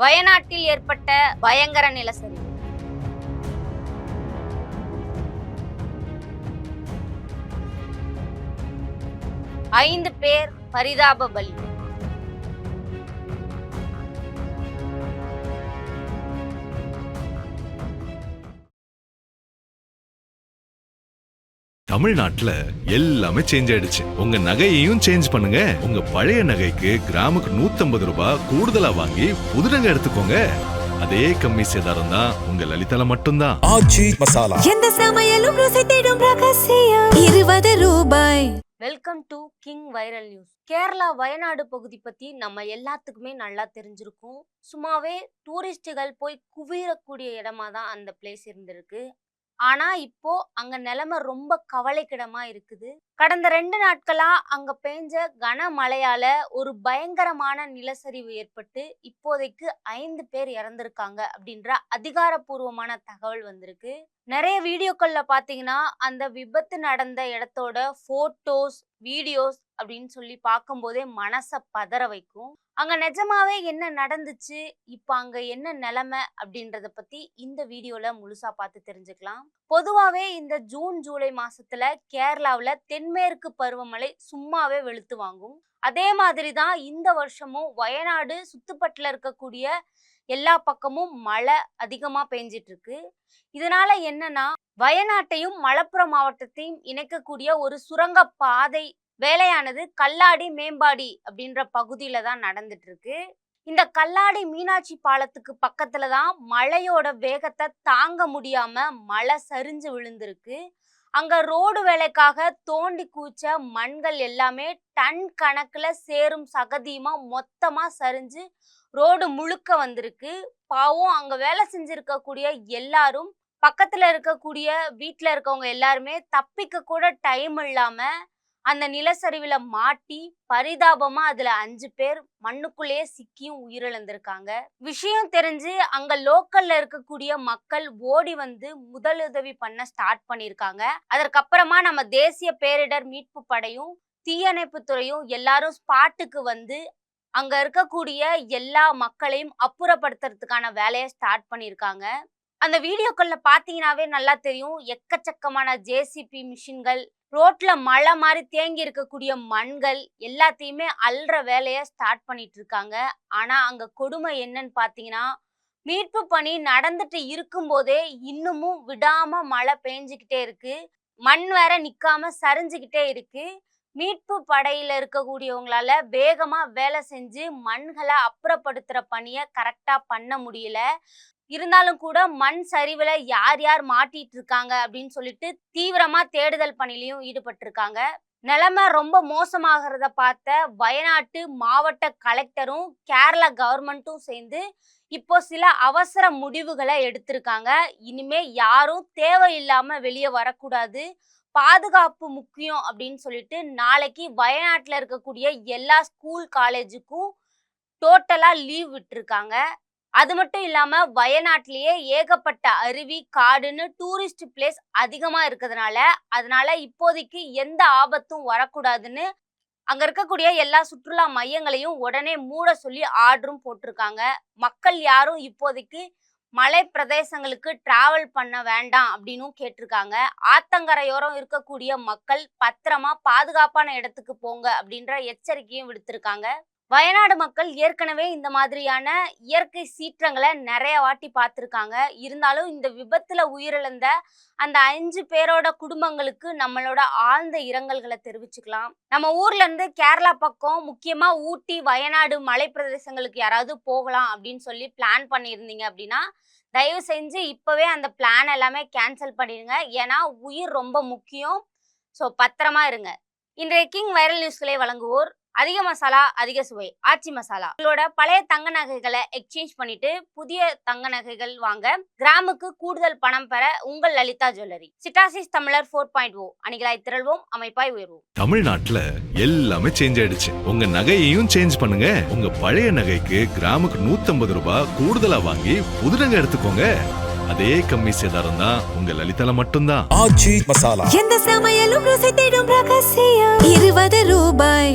வயநாட்டில் ஏற்பட்ட பயங்கர நிலச்சரிவு. ஐந்து பேர் பரிதாப பலி. தமிழ்நாட்டுல எல்லாமே சேஞ்ச் ஆயிடுச்சு. உங்க நகையையும் சேஞ்ச் பண்ணுங்க. உங்க பழைய நகைக்கு கிராமுக்கு 150 ரூபாய் கூடுதலா வாங்கி புது நகை எடுத்துக்கோங்க. அதே கம்மி சேதாரம் தான் உங்க லலிதால மட்டும்தான். ஆச்சி மசாலா, எந்த சமையலும் ருசி தேடும் ரகசியம் 20 ரூபாய். Welcome to king viral news. Kerala Wayanad பகுதி பத்தி நம்ம எல்லாத்துக்குமே நல்லா தெரிஞ்சிருக்கும். சும்மாவே டூரிஸ்டுகள் போய் குவியக்கூடிய இடமா தான் அந்த பிளேஸ் இருந்திருக்கு. ஆனா இப்போ அங்க நிலைமை ரொம்ப கவலைக்கிடமா இருக்குது. கடந்த 2 நாட்களா அங்க பெஞ்ச கனமழையால ஒரு பயங்கரமான நிலச்சரிவு ஏற்பட்டு இப்போதைக்கு 5 பேர் இறந்திருக்காங்க அப்படின்ற அதிகாரப்பூர்வமான தகவல் வந்திருக்கு. நிறைய வீடியோக்கள்ல பாத்தீங்கன்னா அந்த விபத்து நடந்த இடத்தோட போட்டோஸ், வீடியோஸ் அப்படின்னு சொல்லி பார்க்கும்போதே மனசை பதற வைக்கும். அங்க நிஜமாவே என்ன நடந்துச்சு, இப்ப அங்க என்ன நிலைமை அப்படின்றத பத்தி இந்த வீடியோல முழுசா பார்த்து தெரிஞ்சுக்கலாம். பொதுவாவே இந்த ஜூன் ஜூலை மாசத்துல கேரளாவுல தென்மேற்கு பருவமழை சும்மாவே வெளுத்து வாங்கும். அதே மாதிரிதான் இந்த வருஷமும் வயநாடு சுத்துப்பட்டுல இருக்கக்கூடிய எல்லா பக்கமும் மழை அதிகமா பெஞ்சிட்டு இருக்கு. இதனால என்னன்னா வயநாட்டையும் மலப்புரம் மாவட்டத்தையும் இணைக்கக்கூடிய ஒரு சுரங்க பாதை வேலையானது கல்லாடி மேம்பாடி அப்படின்ற பகுதியில தான் நடந்துட்டு இருக்கு. இந்த கல்லாடி மீனாட்சி பாலத்துக்கு பக்கத்துல தான் மழையோட வேகத்தை தாங்க முடியாம மழை சரிஞ்சு விழுந்திருக்கு. அங்க ரோடு வேலைக்காக தோண்டி கூச்ச மண்கள் எல்லாமே டன் கணக்குல சேரும் சகதியுமா மொத்தமா சரிஞ்சு ரோடு முழுக்க வந்திருக்கு. பாவம் அங்க வேலை செஞ்சிருக்கக்கூடிய எல்லாரும், பக்கத்துல இருக்கக்கூடிய வீட்டுல இருக்கவங்க எல்லாருமே தப்பிக்க கூட டைம் இல்லாம அந்த நிலச்சரிவுல மாட்டி பரிதாபமா அதுல 5 பேர் மண்ணுக்குள்ளேயே சிக்கியும் உயிரிழந்திருக்காங்க. விஷயம் தெரிஞ்சு அங்க லோக்கல்ல இருக்கக்கூடிய மக்கள் ஓடி வந்து முதலுதவி பண்ண ஸ்டார்ட் பண்ணிருக்காங்க. அதற்கப்புறமா நம்ம தேசிய பேரிடர் மீட்பு படையும் தீயணைப்பு துறையும் எல்லாரும் ஸ்பாட்டுக்கு வந்து அங்க இருக்கக்கூடிய எல்லா மக்களையும் அப்புறப்படுத்துறதுக்கான வேலையை ஸ்டார்ட் பண்ணிருக்காங்க. அந்த வீடியோக்கள்ல பாத்தீங்கன்னாவே நல்லா தெரியும். எக்கச்சக்கமான ஜேசிபி மிஷின்கள், ரோட்ல மழை மாதிரி தேங்கி இருக்கக்கூடிய மண்கள் எல்லாத்தையுமே அள்ளுற வேலையை ஸ்டார்ட் பண்ணிட்டு இருக்காங்க. ஆனா அங்க கொடுமை என்னன்னு பாத்தீங்கன்னா, மீட்பு பணி நடந்துட்டு இருக்கும் போதே இன்னமும் விடாம மழை பெஞ்சுக்கிட்டே இருக்கு. மண் வேற நிக்காம சரிஞ்சுக்கிட்டே இருக்கு. மீட்பு படையில இருக்கக்கூடியவங்களால வேகமா வேலை செஞ்சு மண்களை அப்புறப்படுத்துற பணியை கரெக்டா பண்ண முடியல. இருந்தாலும் கூட மண் சரிவுல யார் யார் மாட்டிட்டு இருக்காங்க அப்படின்னு சொல்லிட்டு தீவிரமா தேடுதல் பணிலையும் ஈடுபட்டு இருக்காங்க. நிலைமை ரொம்ப மோசமாகிறத பார்த்த வயநாட்டு மாவட்ட கலெக்டரும் கேரளா கவர்மெண்ட்டும் சேர்ந்து இப்போ சில அவசர முடிவுகளை எடுத்திருக்காங்க. இனிமே யாரும் தேவையில்லாம வெளியே வரக்கூடாது, பாதுகாப்பு முக்கியம் அப்படின்னு சொல்லிட்டு நாளைக்கு வயநாட்டுல இருக்கக்கூடிய எல்லா ஸ்கூல் காலேஜுக்கும் டோட்டலா லீவ் விட்டுருக்காங்க. அது மட்டும் இல்லாம வயநாட்டிலேயே ஏகப்பட்ட அருவி, காடுன்னு டூரிஸ்ட் பிளேஸ் அதிகமா அதனால இப்போதைக்கு எந்த ஆபத்தும் வரக்கூடாதுன்னு அங்க இருக்கக்கூடிய எல்லா சுற்றுலா மையங்களையும் உடனே மூட சொல்லி ஆர்டரும் போட்டிருக்காங்க. மக்கள் யாரும் இப்போதைக்கு மலை பிரதேசங்களுக்கு டிராவல் பண்ண வேண்டாம் அப்படின்னும் கேட்டிருக்காங்க. ஆத்தங்கரையோரம் இருக்கக்கூடிய மக்கள் பத்திரமா பாதுகாப்பான இடத்துக்கு போங்க அப்படின்ற எச்சரிக்கையும் விடுத்திருக்காங்க. வயநாடு மக்கள் ஏற்கனவே இந்த மாதிரியான இயற்கை சீற்றங்களை நிறைய வாட்டி பார்த்துருக்காங்க. இருந்தாலும் இந்த விபத்துல உயிரிழந்த அந்த 5 பேரோட குடும்பங்களுக்கு நம்மளோட ஆழ்ந்த இரங்கல்களை தெரிவிச்சுக்கலாம். நம்ம ஊர்ல இருந்து கேரளா பக்கம் முக்கியமா ஊட்டி, வயநாடு மலை பிரதேசங்களுக்கு யாராவது போகலாம் அப்படின்னு சொல்லி பிளான் பண்ணியிருந்தீங்க அப்படின்னா தயவு செஞ்சு இப்பவே அந்த பிளான் எல்லாமே கேன்சல் பண்ணிடுங்க. ஏன்னா உயிர் ரொம்ப முக்கியம். ஸோ பத்திரமா இருங்க. இன்றைய கிங் வைரல் நியூஸ்களை வழங்குவோர் அதிக மசாலா அதிக சுவை ஆச்சி மசாலா. உங்களோட பழைய தங்க நகைகளை எக்ஸ்சேஞ்ச் பண்ணிட்டு புதிய தங்க நகைகள் வாங்க கிராமுக்கு கூடுதல் பணம் பெற உங்கள் லலிதா ஜுவல்லரி. சிட்டாசிஸ் தமிழர் 4.0 அணிகளாய் திரள்வோம், அமைப்பாய் உயர்வோம். தமிழ்நாட்டுல எல்லாமே சேஞ்ச் ஆயிடுச்சு. உங்க நகையையும் சேஞ்ச் பண்ணுங்க. உங்க பழைய நகைக்கு கிராமுக்கு 150 ரூபாய் கூடுதலா வாங்கி புது நகை எடுத்துக்கோங்க. அதே கம்மி சேதாரம் தான் உங்க லலிதால மட்டும்தான். ஆச்சி மசாலா, எந்த சமையலும் ருசி தேடும் ரகசியம் 20 ரூபாய்.